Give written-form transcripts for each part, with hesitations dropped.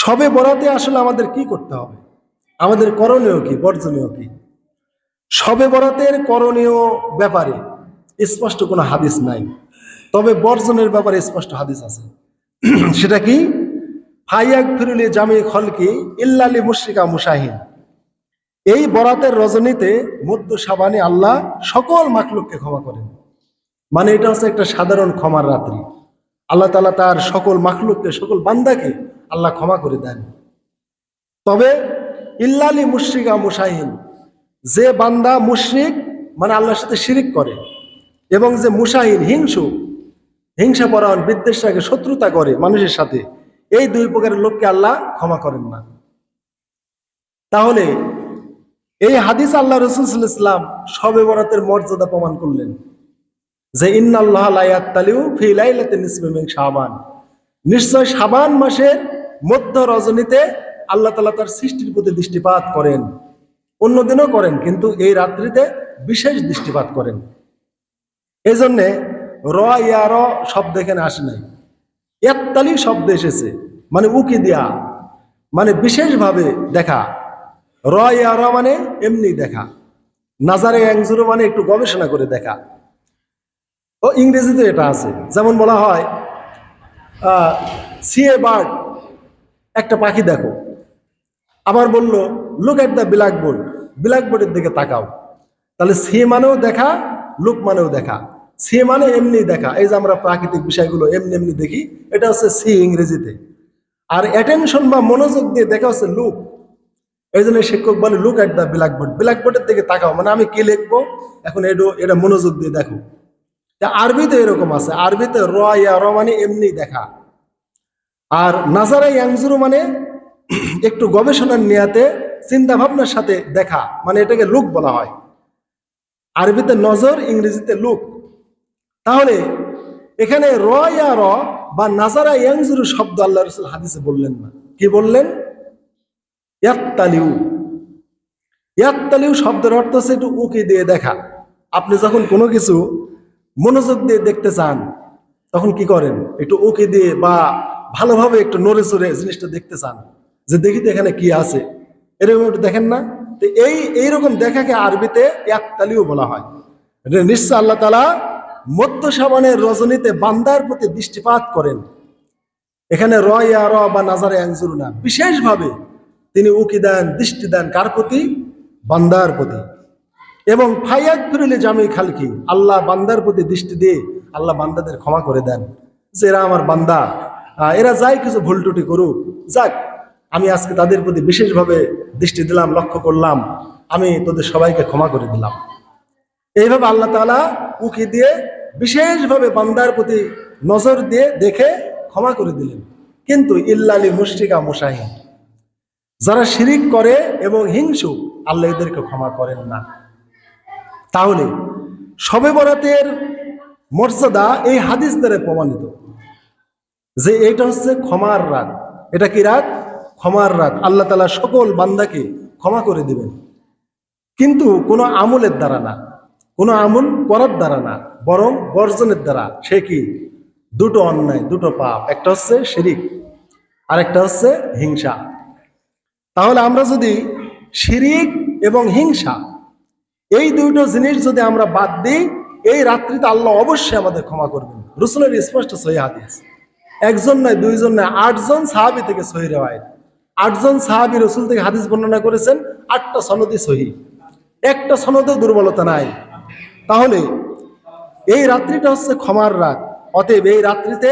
শবে বরাতে আসলে আমাদের কি করতে হবে, আমাদের করণীয় কি, বর্জনীয় কি? শবে বরাতের করণীয় ব্যাপারে স্পষ্ট কোনো হাদিস নাই, তবে বর্জনের ব্যাপারে স্পষ্ট হাদিস আছে। সেটা কি? ফাইয়াক ফিরুলি জামি খলকি ইল্লালি মুশরিকা মুশাহিন। এই বরাতের রজনীতে মধ্য সাবানে আল্লাহ সকল মাখলুককে ক্ষমা করেন। মানে এটা হচ্ছে একটা সাধারণ ক্ষমার রাত্রি। আল্লাহ তাআলা তার সকল মাখলুককে, সকল বান্দাকে আল্লাহ ক্ষমা করে দেন। তবে ইল্লালি মুশরিকা মুশাহিন, যে বান্দা মুশরিক মানে আল্লাহর সাথে শিরিক করে, এবং যে মুশাহিন হিংসাপরায়ণ, বিদ্বেষ রাখে, শত্রুতা করে মানুষের সাথে, এই দুই প্রকারের লোককে আল্লাহ ক্ষমা করেন না। তাহলে এই হাদিস আল্লাহ রাসূল সাল্লাল্লাহু আলাইহি ওয়াসাল্লাম শবে বরাতের মর্যাদা প্রমাণ করলেন যে ইন্নাল্লাহা লা ইয়াত্তালিউ ফি লাইলাতিন নিসফি মিন শাবান, নিশ্চয় শাবান মাসের মধ্য রজনীতে আল্লাহ তাআলা তার সৃষ্টির প্রতি দৃষ্টিপাত করেন। অন্য দিনও করেন, কিন্তু এই রাত্রিতে বিশেষ দৃষ্টিপাত করেন। এই জন্যে র ইয়া র শব্দ এখানে আসে নাই, ইয়াত্তালি শব্দ এসেছে, মানে উকি দেয়া, মানে বিশেষভাবে দেখা। র ইয়া র মানে এমনি দেখা, নাজারে ইয়ানজুরু মানে একটু গবেষণা করে দেখা। ও ইংরেজিতে এটা আছে, যেমন বলা হয় সি এ বার্ড, একটা পাখি দেখো। আবার বলল লুক এট দ্য ব্ল্যাকবোর্ড, ব্ল্যাকবোর্ডের দিকে তাকাও। তাহলে সি মানেও দেখা, লুক মানেও দেখা। সি মানে এমনি দেখা, এই যে আমরা প্রাকৃতিক বিষয়গুলো এমনি এমনি দেখি, এটা হচ্ছে সি ইংরেজিতে। আর অ্যাটেনশন বা মনোযোগ দিয়ে দেখা হচ্ছে লুক। এই জন্য শিক্ষক বলে লুক এট দ্য ব্ল্যাকবোর্ড, ব্ল্যাকবোর্ডের দিকে তাকাও, মানে আমি কি লিখবো এখন এটা মনোযোগ দিয়ে দেখো। আরবিতে এরকম আছে, আরবিতে র ইয়া র মানে এমনি দেখা, আর নাজারা ইয়ানজুরু মানে একটু গবেষণার নিয়াতে চিন্তা ভাবনার সাথে দেখা, মানে এটাকে লুক বলা হয়। আরবিতে নজর, ইংরেজিতে লুক। তাহলে এখানে র ইয়া র বা নাজারা ইয়ানজুরু শব্দ আল্লাহ রাসূল হাদিসে বললেন না, কি বললেন? ইয়াত্তালিউ। ইয়াত্তালিউ শব্দের অর্থ হচ্ছে একটু উকি দিয়ে দেখা। আপনি যখন কোনো কিছু মনোযোগ দিয়ে দেখতে চান, তখন কি করেন? একটু উকি দিয়ে বা ভালোভাবে একটু নড়ে চড়ে জিনিসটা দেখতে চান, যে দেখি তো এখানে কি আছে, এরকম একটু দেখেন না? তো এইরকম দেখাকে আরবিতে ইয়াত্তালিউ বলা হয়। নিশ্চয় আল্লাহ তাআলা মধ্য শাবানের রজনীতে বান্দার প্রতি দৃষ্টিপাত করেন। এখানে র ইয়া র বা নাজারে ইয়ানজুরু না, বিশেষভাবে তিনি উকি দেন, দৃষ্টি দেন, কার প্রতি? বান্দার প্রতি। এবং ফাইয়াক ফিরুলি জামি খালকি, আল্লাহ বান্দার প্রতি দৃষ্টি দিয়ে আল্লাহ বান্দাদের ক্ষমা করে দেন, যে এরা আমার বান্দা, এরা যাই কিছু ভুল টুটি করুক, যাক আমি আজকে তাদের প্রতি বিশেষভাবে দৃষ্টি দিলাম, লক্ষ্য করলাম, আমি তোদের সবাইকে ক্ষমা করে দিলাম। এইভাবে আল্লাহ তাআলা উকি দিয়ে বিশেষভাবে বান্দার প্রতি নজর দিয়ে দেখে ক্ষমা করে দিলেন। কিন্তু ইল্লালি মুশরিকা মুশাহিন, যারা শিরিক করে এবং হিংসুক, আল্লাহ এদেরকে ক্ষমা করেন না। তাহলে শবে বরাতের মর্যাদা এই হাদিস দ্বারা প্রমাণিত যে এটা হচ্ছে ক্ষমার রাত। এটা কি রাত? ক্ষমার রাত। আল্লাহ তাআলা সকল বান্দাকে ক্ষমা করে দিবেন, কিন্তু কোনো আমলের দ্বারা না, কোনো আমল করার দ্বারা না, বরং বর্জনের দ্বারা। সে কি? দুটো অন্যায়, দুটো পাপ, একটা হচ্ছে শিরিক আর একটা হচ্ছে হিংসা। তাহলে আমরা যদি শিরিক এবং হিংসা এই দুটো জিনিস যদি আমরা বাদ দিই, এই রাত্রিতে আল্লাহ অবশ্যই আমাদের ক্ষমা করবেন। রাসূলের স্পষ্ট সহিহ হাদিস, একজন নয়, দুইজন নয়, 8 জন সাহাবী থেকে সহিহ রিওয়ায়াত। 8 জন সাহাবী রাসূল থেকে হাদিস বর্ণনা করেছেন, 8টা সনদই সহিহ, একটা সনদেও দুর্বলতা নাই। তাহলে এই রাত্রিটা হচ্ছে ক্ষমার রাত। অতএব এই রাত্রিতে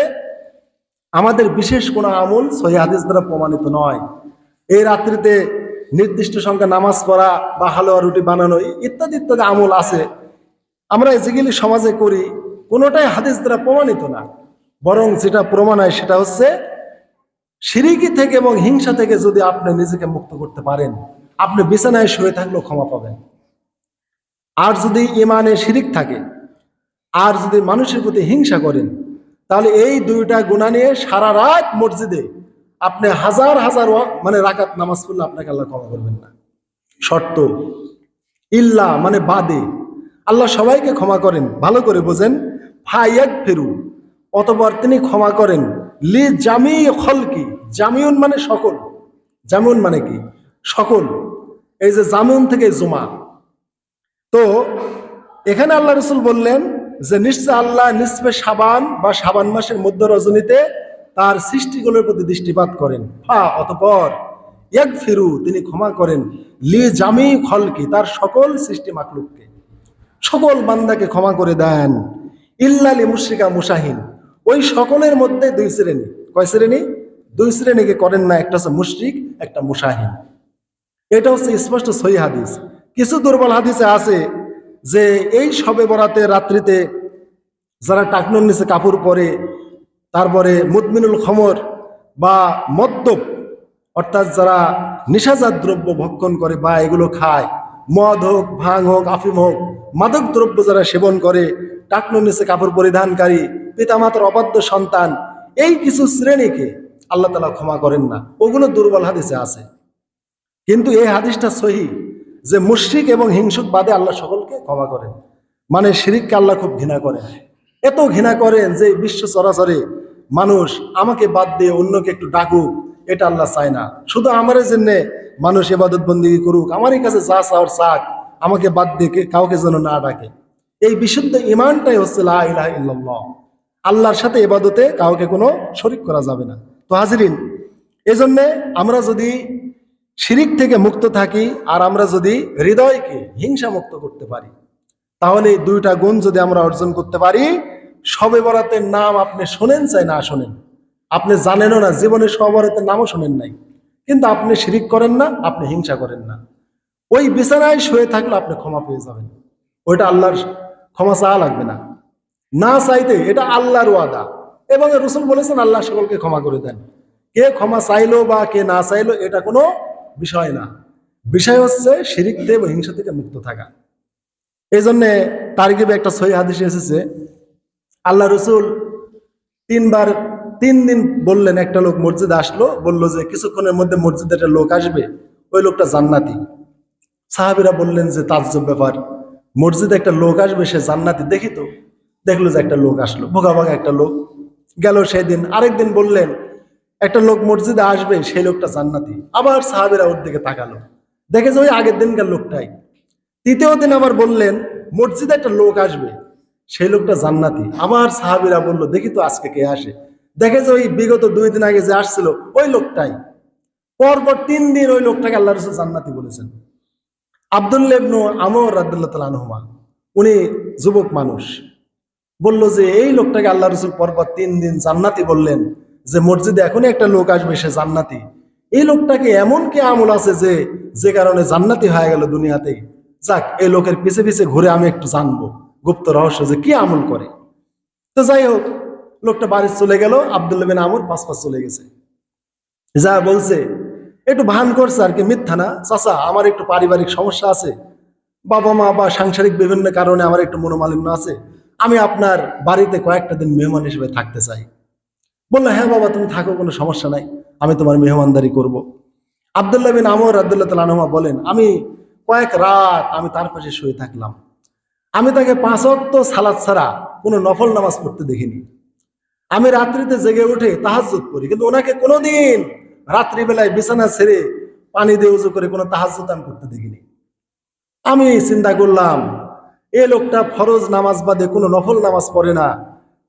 আমাদের বিশেষ কোনো আমল সহিহ হাদিস দ্বারা প্রমাণিত নয়। এই রাত্রিতে নির্দিষ্ট সংখ্যা নামাজ পড়া বা হালুয়া রুটি বানানো ইত্যাদি ইত্যাদি আমল আছে, আমরা যেগুলি সমাজে করি, কোনোটাই হাদিস দ্বারা প্রমাণিত না। বরং যেটা প্রমাণ হয় সেটা হচ্ছে শিরিকি থেকে এবং হিংসা থেকে যদি আপনি নিজেকে মুক্ত করতে পারেন, আপনি বিছানায় শুয়ে থাকলেও ক্ষমা পাবেন। আর যদি ইমানে শিরিক থাকে, আর যদি মানুষের প্রতি হিংসা করেন, তাহলে এই দুইটা গুনাহ নিয়ে সারা রাত মসজিদে আপনি হাজার হাজার মানে রাকাত নামাজ পড়লে আপনাকে আল্লাহ ক্ষমা করবেন না। শর্ত ইল্লা মানে বাদে। আল্লাহ সবাইকে ক্ষমা করেন, ভালো করে বোঝেন। ফায়াক ফেরু, অতঃপর তিনি ক্ষমা করেন লি জামি খলকি, জামিউন মানে সকল, জামিউন মানে কি সকল, এই যে জামিউন থেকে জুমা। তো এখানে আল্লাহ রসুল বললেন যে নিশ্চয় আল্লাহ নিসফে শাবান বা শাবান মাসের মধ্য রজনীতে তার সৃষ্টিগুলোর প্রতি দৃষ্টিপাত করেন, অতঃপর ইয়াগফিরু তিনি ক্ষমা করেন, লি জামি খলকি তার সকল সৃষ্টি মাখলুককে, সকল বান্দাকে ক্ষমা করে দেন, ইল্লা লি মুশরিকা মুশাহিন, ওই সকলের মধ্যে দুই শ্রেণী, কয় শ্রেণী? দুই শ্রেণীকে করেন না, একটা হচ্ছে মুশরিক, একটা মুশাহিন। এটা হচ্ছে স্পষ্ট সহিহ হাদিস। কিছু দুর্বল হাদিসে আছে যে এই শবে বরাতে রাত্রিতে যারা টাকনুর নিচে কাপড় পরে, তারপরে মুদমিনুল খমর বা মদ্যপ অর্থাৎ যারা নেশাজাত দ্রব্য ভক্ষণ করে বা এগুলো খায়, মদ হোক, ভাং হোক, আফিম হোক, মাদক দ্রব্য যারা সেবন করে, টাকনুর নিচে কাপড় পরিধানকারী, পিতামাতার অবাধ্য সন্তান, এই কিছু শ্রেণীকে আল্লাহ তাআলা ক্ষমা করেন না, ওগুলো দুর্বল হাদিসে আছে। কিন্তু এই হাদিসটা সহি যে মুশরিক এবং হিংসুক বাদে আল্লাহ সকলকে ক্ষমা করেন। মানে শিরিককে আল্লাহ খুব ঘৃণা করেন, এত ঘৃণা করেন যে বিশ্ব চরাচরে মানুষ আমাকে বাদ দিয়ে অন্যকে একটু ডাকুক, এটা আল্লাহ চায় না। শুধু আমার জন্য মানুষ ইবাদত বন্দেগী করুক, আমারই কাছে যা চাওয়ার চাক, আমাকে বাদ দিয়ে কাউকে যেন না ডাকে। এই বিশুদ্ধ ইমানটাই হচ্ছে লা ইলাহা ইল্লাল্লাহ, আল্লাহর সাথে ইবাদতে কাউকে কোনো শরীক করা যাবে না। তো হাজিরিন, এজন্যে আমরা যদি শিরিক থেকে মুক্ত থাকি আর আমরা যদি হৃদয়কে হিংসা মুক্ত করতে পারি, তাহলে এই দুইটা গুণ যদি আমরা অর্জন করতে পারি, শবে বরাতের নাম আপনি শোনেন চাই না শোনেন, আপনি জানেনও না, জীবনে শবে বরাতের নামও শোনেন নাই, কিন্তু আপনি শিরিক করেন না, আপনি হিংসা করেন না, ওই বিছানায় শুয়ে থাকলে আপনি ক্ষমা পেয়ে যাবেন। ওইটা আল্লাহর ক্ষমা চাওয়া লাগবে না, না চাইতে, এটা আল্লাহর ওয়াদা। এবং রাসূল বলেছেন আল্লাহ সকলকে ক্ষমা করে দেন। কে ক্ষমা চাইলো বা কে না চাইলো এটা কোনো বিষয় না, বিষয় হচ্ছে শিরিক থেকে হিংসা থেকে মুক্ত থাকা। এই জন্যে তারগিবে একটা সহিহ হাদিসে এসেছে, আল্লাহ রসুল 3 দিন বললেন, একটা লোক মসজিদে আসলো, বললো যে কিছুক্ষণের মধ্যে মসজিদে একটা লোক আসবে, ওই লোকটা জান্নাতি। সাহাবীরা বললেন যে তাজ্জব ব্যাপার, মসজিদে একটা লোক আসবে, সে জান্নাতি, দেখি তো। দেখলো যে একটা লোক আসলো, ভোগা ভোগা একটা লোক গেল। সেই দিন আরেকদিন বললেন একটা লোক মসজিদে আসবে, সেই লোকটা জান্নাতি। আবার সাহাবীরা ওর দিকে তাকালো, দেখে যে ওই আগের দিনকার লোকটাই। তৃতীয় দিন আবার বললেন মসজিদে একটা লোক আসবে, সেই লোকটা জান্নাতি। আবার সাহাবীরা বলল দেখি তো আজকে কে আসে, দেখে যে ওই বিগত 2 দিন আগে যে আসছিল ওই লোকটাই। পরপর 3 দিন ওই লোকটাকে আল্লাহ রাসূল জান্নাতি বলেছেন। আব্দুল্লাহ ইবনে আমর রাদিয়াল্লাহু তাআলা আনহুমা, উনি যুবক মানুষ, বলল যে এই লোকটাকে আল্লাহ রাসূল পরপর 3 দিন জান্নাতি বললেন, যে মসজিদে এখনই একটা লোক আসবে সে জান্নাতি। এই লোকটাকে এমন কি আমল আছে যে কারণে জান্নাতি হয়ে গেল দুনিয়াতেই। যাক, এই লোকের পিছে পিছে ঘুরে আমি একটু জানবো গুপ্ত রহস্য যে কি আমল করে। তো যাই হোক, লোকটা বাড়ি চলে গেল, আব্দুল্লাহ বিন আমর পাঁচ চলে গেছে। যা বলছে একটু ভান করছে আর কি, মিথ্যা না, চাচা আমার একটু পারিবারিক সমস্যা আছে, বাবা মা বা সাংসারিক বিভিন্ন কারণে আমার একটু মনোমালিন্য আছে, আমি আপনার বাড়িতে কয়েকটা দিন মেহমান হিসেবে থাকতে চাই। বললো হ্যাঁ বাবা তুমি থাকো, কোনো সমস্যা নাই, আমি তোমার মেহমানদারি করব। আব্দুল্লাহ বিন আমর রাদিয়াল্লাহু তাআলা আনহু বলেন, আমি কয়েক রাত আমি তার পাশে শুয়ে থাকলাম, আমি তাকে 5 ওয়াক্ত সালাত ছাড়া কোনো নফল নামাজ পড়তে দেখিনি। আমি রাত্রিতে জেগে উঠে তাহাজ্জুদ পড়ি, কিন্তু ওনাকে কোনোদিন রাত্রিবেলায় বিছানা ছেড়ে পানি দিয়ে উজু করে কোনো তাহাজ্জুদ আমি করতে দেখিনি। আমি চিন্তা করলাম এই লোকটা ফরজ নামাজ বাদে কোনো নফল নামাজ পড়ে না,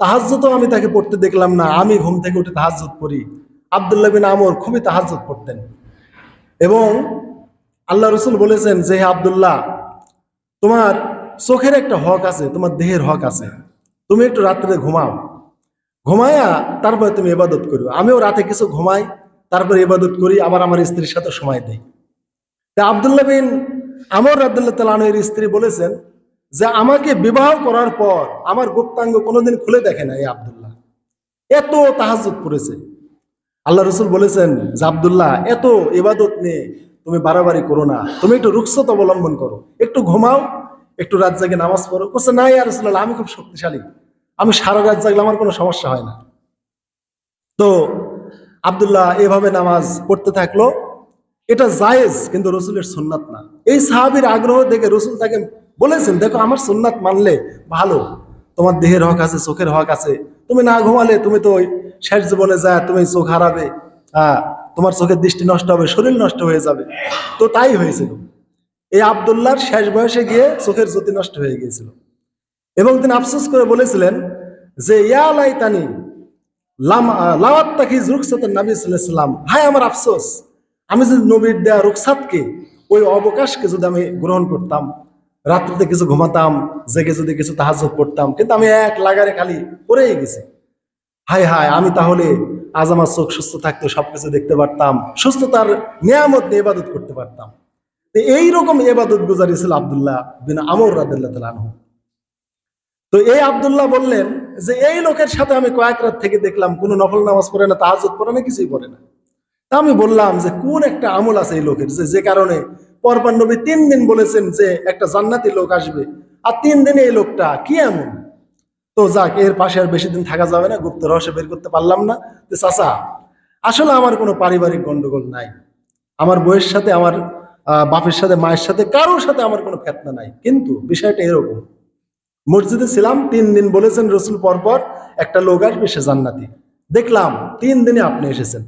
তাহাজ্জুদও আমি তাকে পড়তে দেখলাম না, আমি ঘুম থেকে উঠে তাহাজ্জুদ পড়ি। আব্দুল্লাহ বিন আমর খুবই তাহাজ্জুদ পড়তেন। এবং আল্লাহ রসুল বলেছেন যে হে আব্দুল্লাহ, তোমার চোখের একটা হক আছে, তোমার দেহের হক আছে, তুমি একটু রাত্রে ঘুমাও, ঘুমায়া তারপরে তুমি ইবাদত করো। আমিও রাতে কিছু ঘুমাই, তারপরে ইবাদত করি, আবার আমার স্ত্রীর সাথে সময় দেই। তা আব্দুল্লাহ বিন আমর রাদিয়াল্লাহু তাআলা আনহুর স্ত্রী বলেছেন যে আমাকে বিবাহ করার পর আমার গুপ্তাঙ্গ কোনোদিন খুলে দেখে না এই আব্দুল্লাহ, এত তাহাজ্জুদ পড়েছে। আল্লাহ রসুল বলেছেন যে আব্দুল্লাহ, এত ইবাদত নিয়ে তুমি বাড়াবাড়ি করো না, তুমি একটু রুখসত অবলম্বন করো, একটু ঘুমাও, একটু রাত জাগে নামাজ পড়ো। বলছে না ইয়া রাসূলুল্লাহ, আমি খুব শক্তিশালী, আমি সারা রাত জাগলে আমার কোনো সমস্যা হয় না। তো আব্দুল্লাহ এভাবে নামাজ পড়তে থাকলো। এটা জায়েজ, কিন্তু রসুলের সুন্নাত না। এই সাহাবীর আগ্রহ দেখে রসুল তাকে বলেছেন, দেখো আমার সুন্নাত মানলে ভালো, তোমার দেহের হক আছে, চোখের হক আছে, তুমি না ঘুমালে তুমি তো ওই শেষ জীবনে যায় তুমি চোখ হারাবে, তোমার চোখের দৃষ্টি নষ্ট হবে, শরীর নষ্ট হয়ে যাবে। তো তাই হয়েছিল, এই আব্দুল্লাহর শেষ বয়সে গিয়ে চোখের জ্যোতি নষ্ট হয়ে গিয়েছিল এবং তিনি আফসোস করে বলেছিলেন যে ইয়া লাইতানি লাওয়াত্তাকি রুখসাতুন নবী সাল্লাল্লাহু আলাইহি ওয়াসাল্লাম, হায় আমার আফসোস, আমি যদি নবীর দেয়া রুখসাতকে, ওই অবকাশকে যদি আমি গ্রহণ করতাম, রাত্রিতে কিছু ঘুমাতাম, জেগে যদি কিছু তাহাজ্জুদ পড়তাম, কিন্তু আমি এক লাগারে খালি পড়েই গেছি। হায় হায়, আমি তাহলে আজ আমার চোখ সুস্থ থাকতো, সবকিছু দেখতে পারতাম, সুস্থতার নিয়ামত নিয়ে ইবাদত করতে পারতাম। এইরকম ইবাদত গুজারি ছিল আব্দুল্লাহ বিন আমর রাদিয়াল্লাহু তাআলা আনহু। তো এই আব্দুল্লাহ বললেন যে এই লোকের সাথে আমি কয়েক রাত থেকে দেখলাম কোনো নফল নামাজ পড়ে না, তাহাজ্জুদ পড়ে না, কিছুই পড়ে না। তা আমি বললাম যে কোন একটা আমল আছে এই লোকের যে কারণে পরপর নবী 3 দিন বলেছেন যে একটা জান্নাতি লোক আসবে, আর 3 দিনে এই লোকটা কি এমন। তো যাক, এর পাশে আর বেশি দিন থাকা যাবে না, গুপ্ত রহস্য বের করতে পারলাম না। যে চাচা, আসলে আমার কোনো পারিবারিক গন্ডগোল নাই, আমার বউয়ের সাথে, আমার বাপের সাথে, মায়ের সাথে, কারোর সাথে আমার কোনো ফেতনা নাই, কিন্তু বিষয়টা এরকম, মসজিদে ছিলাম 3 দিন বলেছেন রসুল পরপর একটা লোক আসবে, সে জান্নাতি, দেখলাম 3 দিনে আপনি এসেছেন।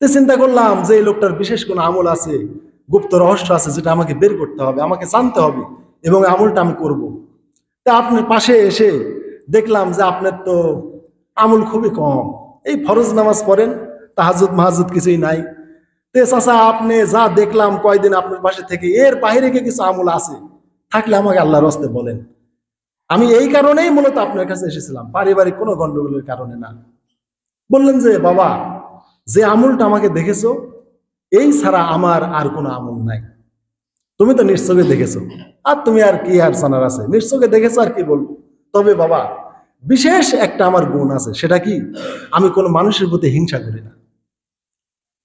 তো চিন্তা করলাম যে এই লোকটার বিশেষ কোনো আমল আছে, গুপ্ত রহস্য আছে, যেটা আমাকে বের করতে হবে, আমাকে জানতে হবে, এবং আমলটা আমি করব। তা আপনার পাশে এসে দেখলাম যে আপনার তো আমল খুবই কম, এই ফরজ নামাজ পড়েন, তাহাজ্জুদ মাহাজ্জুদ কিছুই নাই। তে চাচা, আপনি যা দেখলাম কয়দিন আপনার পাশে থেকে, এর বাইরে কি কিছু আমল আছে, থাকলে আমাকে আল্লাহর রাস্তে বলেন। আমি এই কারণেই মূলত আপনার কাছে এসেছিলাম, পারিবারিক কোনো গন্ডগোলের কারণে না। বললেন যে বাবা, যে আমলটা আমাকে দেখেছো, এই ছাড়া আমার আর কোনো আমল নাই। তুমি তো নিশ্চয়ই দেখেছো, আর তুমি আর কি আর জানার আছে, নিশ্চয়ই দেখেছো, আর কি বলবো। তবে বাবা, বিশেষ একটা আমার গুণ আছে, সেটা কি, আমি কোনো মানুষের প্রতি হিংসা করি না,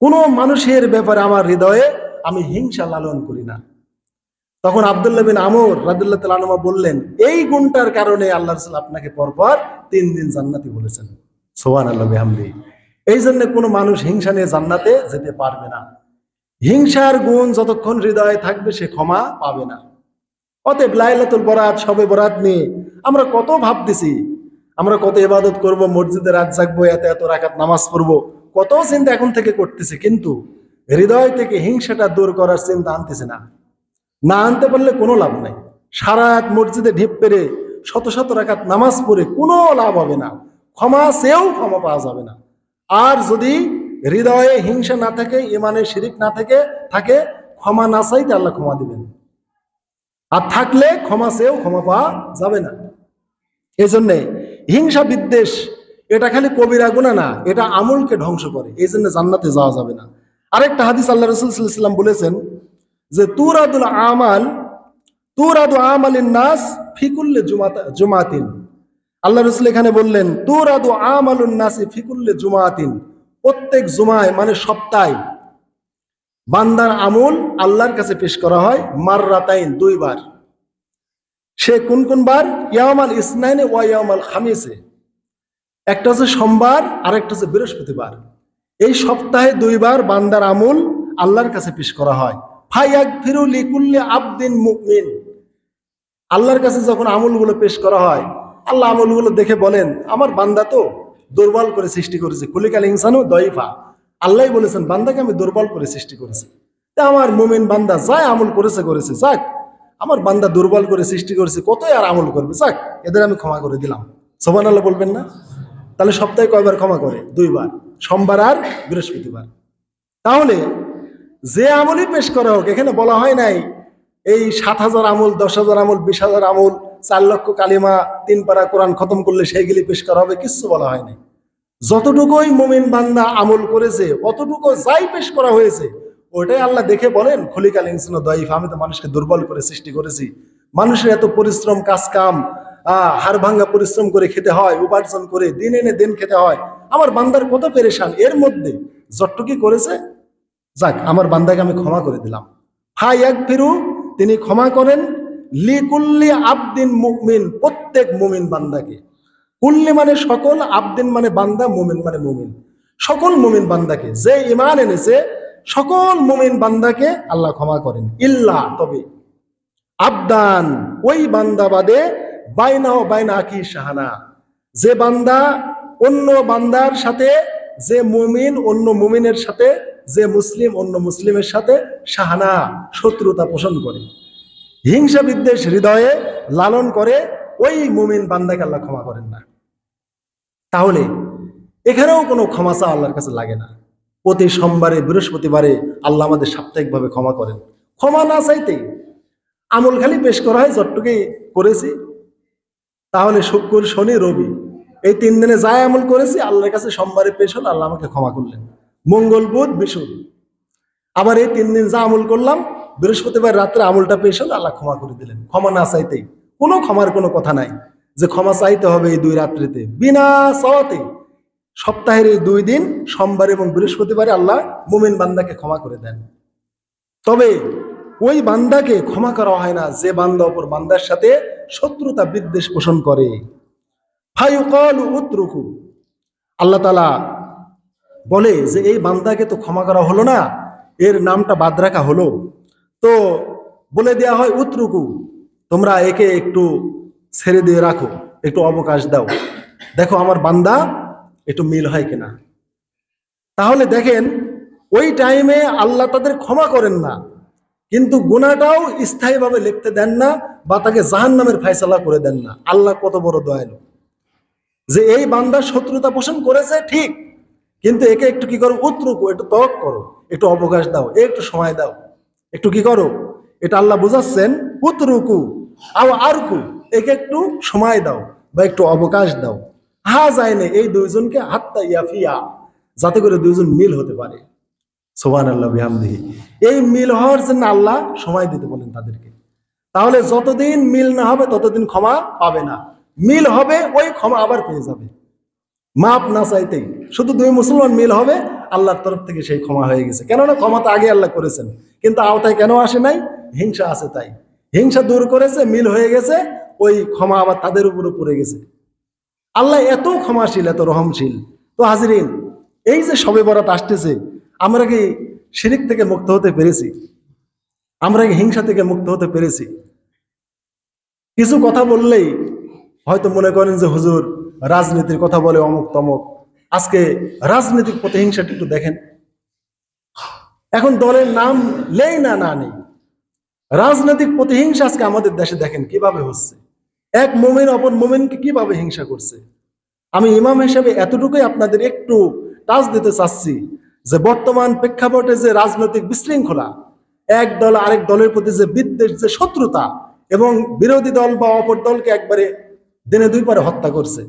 কোনো মানুষের ব্যাপারে আমার হৃদয়ে আমি হিংসা লালন করি না। তখন আব্দুল্লাহ বিন আমর রাদিয়াল্লাহু তাআলা আনহু বললেন, এই গুণটার কারণে আল্লাহ রাসূল আপনাকে পরপর 3 দিন জান্নাতি বলেছেন। সুবহানাল্লাহ বিহামদিহি। এই জন্য কোনো মানুষ হিংসা নিয়ে জান্নাতে যেতে পারবে না। হিংসার গুণ যতক্ষণ হৃদয়ে থাকবে, সে ক্ষমা পাবে না। অতএব লাইলাতুল বরাত, শবে বরাত নিয়ে আমরা কত ভাবতেছি, আমরা কত ইবাদত করব, মসজিদে রাত জাগবো, এত এত রাকাত নামাজ পড়বো, কত চিন্তা এখন থেকে করতেছি, কিন্তু হৃদয় থেকে হিংসাটা দূর করার চিন্তা আনতেছি না। না আনতে পারলে কোনো লাভ নাই। সারা রাত মসজিদে ঢিপ পেরে শত শত রাকাত নামাজ পড়ে কোনো লাভ হবে না, ক্ষমা চেয়েও ক্ষমা পাওয়া যাবে না। আর যদি হৃদয়ে হিংসা না থাকে, ইমানে শিরিক না থাকে, ক্ষমা না চাইতে আল্লাহ ক্ষমা দিবেন, আর থাকলে ক্ষমা চেয়েও ক্ষমা পাওয়া যাবে না। এই জন্যে হিংসা বিদ্বেষ এটা খালি কবিরা গুনাহ না, এটা আমলকে ধ্বংস করে, এই জন্য জান্নাতে যাওয়া যাবে না। আরেকটা হাদিস আল্লাহ রাসূল সাল্লাল্লাহু আলাইহি ওয়াসাল্লাম বলেছেন যে তুরাদু আমালিন নাস ফি কুল্লি জুমাতিন। আল্লাহ রাসূল এখানে বললেন তুরাদু আমালুন নাসি ফি কুল্লি জুমাতিন, প্রত্যেক জুমায় মানে সপ্তাহে বান্দার আমল আল্লাহর কাছে পেশ করা হয় মাররাতাইন, 2 বার। সে কোন কোন বার? ইয়াউমাল ইসনাইনে ওয়া ইয়াউমাল খামিসে, একটা হচ্ছে সোমবার আর একটা হচ্ছে বৃহস্পতিবার। এই সপ্তাহে 2 বার বান্দার আমল আল্লাহর কাছে পেশ করা হয়। ফায়াগফিরু লিকুল্লি আবদিন মুমিন, আল্লাহর কাছে যখন আমলগুলো পেশ করা হয়, আল্লাহ আমলগুলো দেখে বলেন, আমার বান্দা তো দুর্বল করে সৃষ্টি করেছে, খুলিকাল ইনসানু দাইফা, আল্লাহই বলেছেন বান্দাকে আমি দুর্বল করে সৃষ্টি করেছি। তা আমার মুমিন বান্দা যাই আমল করেছে, যাক, আমার বান্দা দুর্বল করে সৃষ্টি করেছে, কতই আর আমল করবে, যাক, এদের আমি ক্ষমা করে দিলাম। সুবহানাল্লাহ বলবেন না? তাহলে সপ্তাহে কয়বার ক্ষমা করে? 2 বার, সোমবার আর বৃহস্পতিবার। তাহলে যে আমলই পেশ করা হোক, এখানে বলা হয় নাই এই 7,000 আমল, 10,000 আমল, 20,000 আমল, 4 লক্ষ কালিমা, 3 পারা কোরআন খতম করলে সেইগুলি পেশ করা হবে, কিচ্ছু বলা হয় নাই। যতটুকুই মুমিন বান্দা আমল করেছে, অতটুকু যাই পেশ করা হয়েছে, ওটাই আল্লাহ দেখে বলেন খুলিকাল ইনসানু দাইফা, আমি তো মানুষকে দুর্বল করে সৃষ্টি করেছি, মানুষের এত পরিশ্রম, কাজ কাম, হাড় ভাঙ্গা পরিশ্রম করে খেতে হয়, উপার্জন করে দিন এনে দিন খেতে হয়, আমার বান্দার কত পেরেশান, এর মধ্যে যতটুকু করেছে, যাক, আমার বান্দাকে আমি ক্ষমা করে দিলাম। ফায়াগফিরু, তিনি ক্ষমা করেন, লিকুল্লি আবদিন মুমিন, প্রত্যেক মুমিন বান্দাকে। কুল্লি মানে সকল, আবদিন মানে বান্দা, মুমিন মানে মুমিন, সকল মুমিন বান্দাকে, যে ঈমান এনেছে সকল মুমিন বান্দাকে আল্লাহ ক্ষমা করেন। ইল্লা, তবে, আবদান, ওই বান্দা বাদে, বাইনা ও বাইনা আকি শাহানা, যে বান্দা অন্য বান্দার সাথে, যে মুমিন অন্য মুমিনের সাথে, যে মুসলিম অন্য মুসলিমের সাথে শাহানা শত্রুতা পোষণ করে, হিংসা বিদ্বেষ হৃদয়ে লালন করে, ওই মুমিন বান্দাকে আল্লাহ ক্ষমা করেন না। তাহলে এখানেও কোনো ক্ষমা চাওয়া আল্লাহর কাছে লাগে না। প্রতি সোমবারে বৃহস্পতিবারে আল্লাহ আমাদের সাপ্তাহিকভাবে ক্ষমা করেন। ক্ষমা না চাইতেই আমল খালি পেশ করা হয়, যতটুকুই করেছি। তাহলে শুক্র শনি রবি এই 3 দিনে যা আমল করেছি আল্লাহর কাছে সোমবারে পেশ হল, আল্লাহ আমাকে ক্ষমা করলেন। মঙ্গল বুধ বিশুদ্ধ আবার এই 3 দিন যা আমল করলাম, বৃহস্পতিবার রাত্রে আমলটা পেশ হল, আল্লাহ ক্ষমা করে দিলেন। ক্ষমা না চাইতেই, কোনো ক্ষমার কোনো কথা নাই যে ক্ষমা চাইতে হবে এই 2 রাত্রিতে, বিনা চাওয়াতে সপ্তাহের এই 2 দিন সোমবার এবং বৃহস্পতিবারে আল্লাহ মুমিন বান্দাকে ক্ষমা করে দেন। তবে ওই বান্দাকে ক্ষমা করা হয় না যে বান্দা অপর বান্দার সাথে শত্রুতা বিদ্বেষ পোষণ করে। ফায়ুকালু উতরুকু, আল্লাহ তাআলা বলে যে এই বান্দাকে তো ক্ষমা করা হলো না, এর নামটা বাদ রাখা হলো, তো বলে দেয়া হয় উতরুকু, তোমরা একে একটু ছেড়ে দিয়ে রাখো, একটু অবকাশ দাও, দেখো আমার বান্দা একটু মিল হয় কিনা। তাহলে দেখেন ওই টাইমে আল্লাহ তাদের ক্ষমা করেন না, কিন্তু গুনাহটাও স্থায়ীভাবে লিখতে দেন না বা তাকে জাহান্নামের ফয়সালা করে দেন না। আল্লাহ কত বড় দয়ালু যে এই বান্দা শত্রুতা পোষণ করেছে ঠিক, কিন্তু একে একটু কি করো, উতরুকু, একটু তওয়াক্কুল করো, একটু অবকাশ দাও, একটু সময় দাও, একটু কি করো, এটা আল্লাহ বোঝাচ্ছেন। উতরুকু আও আরকু, একে একটু সময় দাও বা একটু অবকাশ দাও। হা যায়নি এই 2 জনকে হাত্তা ইয়াফিয়া, যাতে করে 2 জন মিল হতে পারে। সুবহানাল্লাহ বিহামদিহি। এই মিল হওয়ার জন্য আল্লাহ সময় দিতে বলেন তাদেরকে। তাহলে যতদিন মিল না হবে ততদিন ক্ষমা পাবে না, মিল হবে ওই ক্ষমা আবার পেয়ে যাবে। মাপ না চাইতেই শুধু 2 মুসলমান মিল হবে, আল্লাহর তরফ থেকে সেই ক্ষমা হয়ে গেছে। কেননা ক্ষমা তো আগে আল্লাহ করেছেন, কিন্তু আওতায় কেন আসে নাই? হিংসা আছে তাই। হিংসা দূর করেছে, মিল হয়ে গেছে, ওই ক্ষমা আবার তাদের উপরে পড়ে গেছে। আল্লাহ এত ক্ষমাশীল, এত রহমশীল। তো হাজিরিন, এই যে শবে বরাত আসতেছে, আমরা কি শিরিক থেকে মুক্ত হতে পেরেছি? আমরা কি হিংসা থেকে মুক্ত হতে পেরেছি? কিছু কথা বললেই হয়তো মনে করেন যে হুজুর রাজনীতির কথা বলে অমুক তমক। আজকে রাজনৈতিক প্রতিহিংসাটা একটু দেখেন, এখন দলের নাম নেই না নেই, রাজনৈতিক প্রতিহিংসা আজকে আমাদের দেশে দেখেন কিভাবে হচ্ছে। এক মুমিন অপর মুমিনকে কিভাবে হিংসা করছে। আমি ইমাম হিসেবে এতটুকুই আপনাদের একটু টাচ দিতে চাচ্ছি যে বর্তমান প্রেক্ষাপটে যে রাজনৈতিক বিশৃঙ্খলা, এক দল আরেক দলের প্রতি যে বিদ্বেষ, যে শত্রুতা, এবং বিরোধী দল বা অপর দলকে একবারে দিনে 2 পারে হত্যা করছে,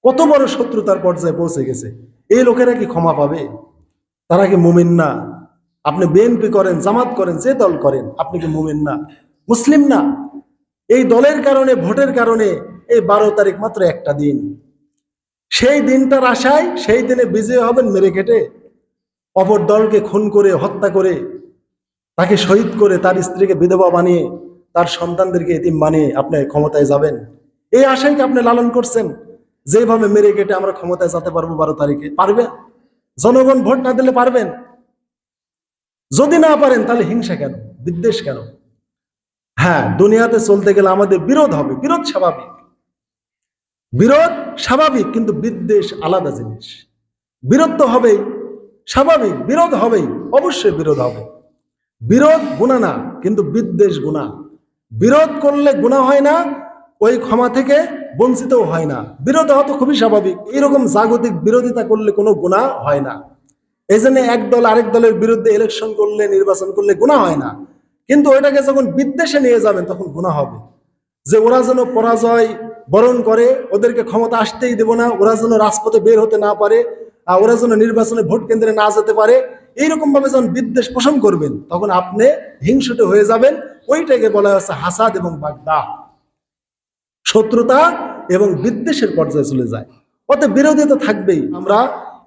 কত বড় শত্রুতার পর্যায়ে পৌঁছে গেছে। এই লোকেরা কি ক্ষমা পাবে? তারা কি মুমিন না? আপনি বিএনপি করেন, জামাত করেন, যে দল করেন, আপনি কি মুমিন না? মুসলিম না? এই দলের কারণে, ভোটের কারণে এই 12 তারিখ মাত্র একটা দিন, সেই দিনটার আশায় সেই দিনে বিজয় হবেন মেরে কেটে, অপর দলকে খুন করে, হত্যা করে, তাকে শহীদ করে, তার স্ত্রীকে বিধবা বানিয়ে, তার সন্তানদেরকে এতিম বানিয়ে আপনি ক্ষমতায় যাবেন, এই আশায় কি আপনি লালন করছেন? যেভাবে মেরে কেটে আমরা ক্ষমতায় যেতে পারবো 12 তারিখে, পারবে? জনগণ ভোট না দিলে পারবেন? যদি না পারেন তাহলে হিংসা কেন, বিদ্বেষ কেন? হ্যাঁ, দুনিয়াতে চলতে গেলে আমাদের বিরোধ হবে, বিরোধ স্বাভাবিক, বিরোধ স্বাভাবিক, কিন্তু বিদ্বেষ আলাদা জিনিস। বিরোধ তো হবেই, স্বাভাবিক, বিরোধ হবেই, অবশ্যই বিরোধ হবে। বিরোধ গুনাহ না, কিন্তু বিদ্বেষ গুনাহ। বিরোধ করলে গুনাহ হয় না, ওই ক্ষমা থেকে বঞ্চিতও হয় না। বিরোধ হওয়া তো খুবই স্বাভাবিক, এরকম জাগতিক বিরোধিতা করলে কোনো গুনাহ হয় না। এই জন্য এক দল আরেক দলের বিরুদ্ধে ইলেকশন করলে, নির্বাচন করলে গুনাহ হয় না, কিন্তু ওইটাকে যখন বিদ্বেষে নিয়ে যাবেন তখন গুনাহ হবে। যে ওরা যেন পরাজয় বরণ করে, ওদেরকে ক্ষমতা আসতেই দেব না, ওরা যেন রাজপথে বের হতে না পারে, ওরা যেন নির্বাচনে ভোট কেন্দ্রে না যেতে পারে, এইরকম ভাবে যখন বিদ্বেষ পোষণ করবেন তখন আপনি হিংসুট হয়ে যাবেন। ওইটাকে বলা হচ্ছে হাসাদ এবং বাগদা, শত্রুতা এবং বিদ্বেষের পর্যায়ে চলে যায়। ওতে বিরোধিতা থাকবেই। আমরা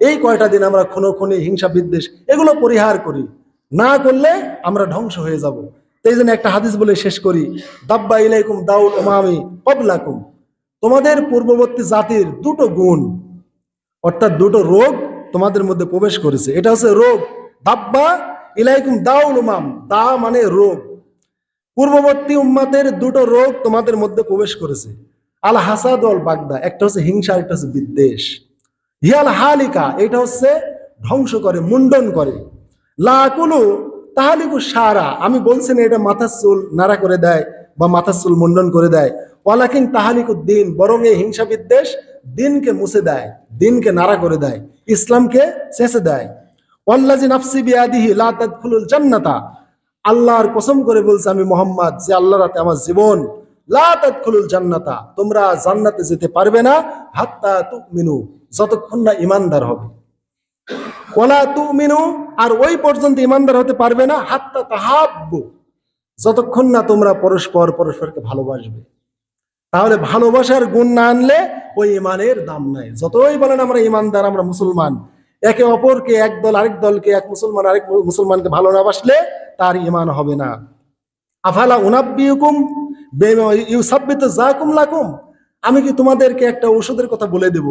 এই কয়টা দিন আমরা খুনোখুনি, হিংসা, বিদ্বেষ এগুলো পরিহার করি, না করলে আমরা ধ্বংস হয়ে যাব। এই জন্য একটা হাদিস বলে শেষ করি, দাব্বা ইলাইকুম দাউল উমামি ক্বাবলাকুম, তোমাদের পূর্ববর্তী জাতির 2টো গুণ, অর্থাৎ 2টো রোগ তোমাদের মধ্যে প্রবেশ করেছে। এটা হচ্ছে রোগ, দাব্বা ইলাইকুম দাউল উমাম, দা মানে রোগ। পূর্ববর্তী উম্মাতের 2টো রোগ তোমাদের মধ্যে প্রবেশ করেছে, আল হাসাদ ওয়াল বাগদা, একটা হচ্ছে হিংসা, একটা হচ্ছে বিদ্বেষ। হিয়াল হালিকা, এটা হচ্ছে ধ্বংস করে, মুন্ডন করে। লাকুলু তাহালিকু সারা, আমি বলছি না এটা মাথার চুল নাড়া করে দেয় বা মাথার চুল মুন্ডন করে দেয়। ওয়ালাকিন তাহালিকু দিন, বরং এই হিংসা বিদ্বেষ দিনকে মুছে দেয়, দিনকে নাড়া করে দেয়, ইসলামকে চেঁচে দেয়। ওয়াল্লাজি নাফসি বিয়াদিহি লা তাদখুলুল জান্নাতা, আল্লাহর কসম করে বলছে আমি মুহাম্মদ, যে আল্লাহর হাতে আমার জীবন, লা তাদখুলুল জান্নাতা, তোমরা জান্নাতে যেতে পারবে না, হাত্তা তুমিনু, যতক্ষণ না ঈমানদার হবে। ওয়ালা তুমিনু, আর ওই পর্যন্ত ঈমানদার হতে পারবে না, হাত্তা তাহাব্বু, যতক্ষণ না তোমরা পরস্পরকে ভালোবাসবে। তাহলে ভালোবাসার গুণ না আনলে ওই ঈমানের দাম নাই। যতই বলেন আমরা ঈমানদার, আমরা মুসলমান, একে অপরকে, এক দল আরেক দলকে, এক মুসলমান আরেক মুসলমানকে ভালো না বাসলে তার ঈমান হবে না। আফালা উনাব্বিউকুম বিমা ইউসাব্বিতু যাকুম লাকুম, আমি কি তোমাদেরকে একটা ঔষধের কথা বলে দেব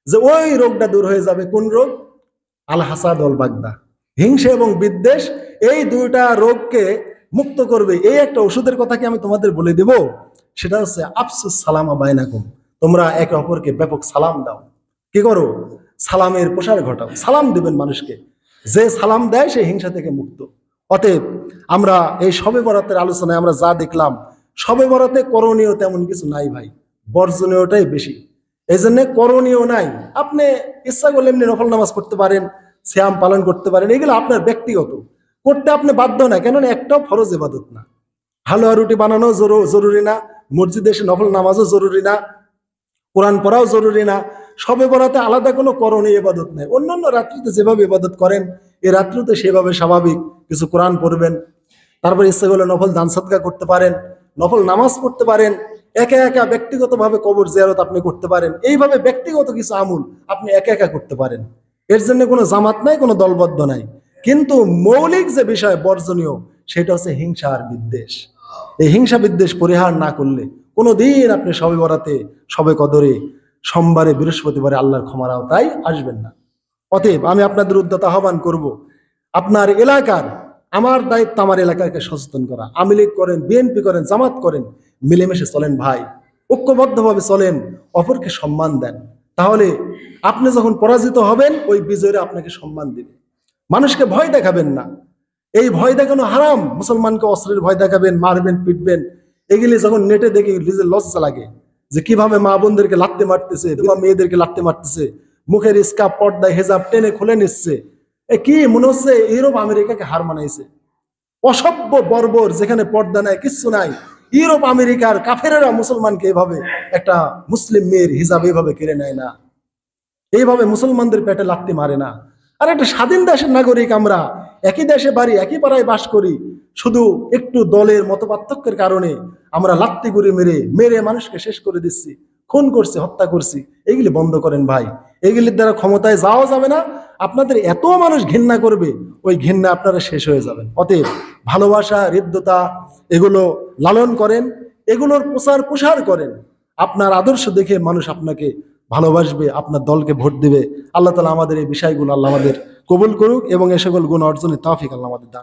যে ওই রোগটা দূর হয়ে যাবে? কোন রোগ? আল হাসাদ ওয়াল বাগদা, হিংসা এবং বিদ্বেষ, এই দুইটা রোগকে মুক্ত করবে এই একটা ওষুধের কথা কি আমি তোমাদের বলে দেব? সেটা হচ্ছে আফসুস সালামা বাইনাকুম, তোমরা একে অপরকে ব্যাপক সালাম দাও। কি করো? সালামের প্রসার ঘটাও, সালাম দিবেন মানুষকে, যে সালাম দেয় সে হিংসা থেকে মুক্ত। অতএব আমরা এই শবে বরাতের আলোচনায় আমরা যা দেখলাম, শবে বরাতে করণীয় তেমন কিছু নাই ভাই, বর্জনীয়টাই বেশি। এই জন্য করণীয় নাই। আপনি ইচ্ছা করলে এমনি নফল নামাজ পড়তে পারেন, সিয়াম পালন করতে পারেন, এগুলো আপনার ব্যক্তিগত, করতে আপনি বাধ্য না, কেননা একটাও ফরজ ইবাদত না। হালুয়া রুটি বানানো জরুরি না, মসজিদে এসে নফল নামাজও জরুরি না, কোরআন পড়াও জরুরি না। শবে বরাতে আলাদা কোনো করণীয় ইবাদত নেই। অন্যান্য রাত্রিতে যেভাবে ইবাদত করেন, এই রাত্রিতে সেভাবে স্বাভাবিক কিছু কোরআন পড়বেন, তারপরে ইচ্ছে করলে নফল দান সদকা করতে পারেন, নফল নামাজ পড়তে পারেন, একা একা ব্যক্তিগতভাবে কবর জিয়ারত আপনি করতে পারেন। এইভাবে ব্যক্তিগত কিছু আমল আপনি একা একা করতে পারেন। এর জন্য কোনো জামাত নাই, কোনো দলবদ্ধ নাই। কিন্তু মৌলিক যে বিষয় বর্জনীয়, সেটা হচ্ছে হিংসা আর বিদ্বেষ। এই হিংসা বিদ্বেষ পরিহার না করলে কোনোদিন আপনি শবে বরাতে, শবে কদরে, সোমবারে, বৃহস্পতিবারে আল্লাহর ক্ষমার আওতায় আসবেন না। অতএব আমি আপনাদের উদ্যত আহ্বান করব, আপনার এলাকার, আমার দায়িত্ব আমার এলাকাকে সচেতন করা। আওয়ামী লীগ করেন, বিএনপি করেন, জামাত করেন, মিলেমিশে চলেন ভাই, ঐক্যবদ্ধভাবে চলেন, অপরকে সম্মান দেন। তাহলে আপনি যখন পরাজিত হবেন, ওই বিজয়ীরা আপনাকে সম্মান দিবে। মানুষকে ভয় দেখাবেন না, এই ভয় দেখানো হারাম। মুসলমানকে অস্ত্রের ভয় দেখাবেন, মারবেন, পিটবেন, এগুলি যখন নেটে দেখে নিজের লজ্জা লাগে যে কিভাবে মা বোনদেরকে লাত্তি মারতেছে, মেয়েদেরকে লাত্তি মারতেছে, মুখের স্কার্ফ, পর্দায় হেজাব টেনে খুলে নিচ্ছে। কি মনে হচ্ছে ইউরোপ আমেরিকাকে হার মানাইছে। অসভ্য বর্বর, যেখানে পর্দা নাই, কিচ্ছু নাই। ইউরোপ আমেরিকার কাফেরেরা মুসলমানকে এভাবে, একটা মুসলিম মেয়ের হিজাব এইভাবে কেড়ে নেয় না, এইভাবে মুসলমানদের পেটে লাত্তি মারে না। আর একটা স্বাধীন দেশের নাগরিক আমরা, একই দেশে বাড়ি, একই পাড়ায় বাস করি, শুধু একটু দলের মত পার্থক্যের কারণে আমরা লাত্তি গুড়ি মেরে মানুষকে শেষ করে দিচ্ছি, খুন করছি, হত্যা করছি। এগুলি বন্ধ করেন ভাই, এগুলির দ্বারা ক্ষমতায় যাওয়া যাবে না। আপনাদের এত মানুষ ঘৃণা করবে, ওই ঘৃণা আপনারা শেষ হয়ে যাবেন। অতএব ভালোবাসা, হৃদ্যতা, এগুলো লালন করেন, এগুলোর প্রসার করেন। আপনার আদর্শ দেখে মানুষ আপনাকে ভালোবাসবে, আপনার দলকে ভোট দিবে। আল্লাহ তাআলা আমাদের এই বিষয়গুলো আল্লাহ আমাদের কবুল করুক এবং এ সকল গুণ অর্জনের তৌফিক আল্লাহ আমাদের দান।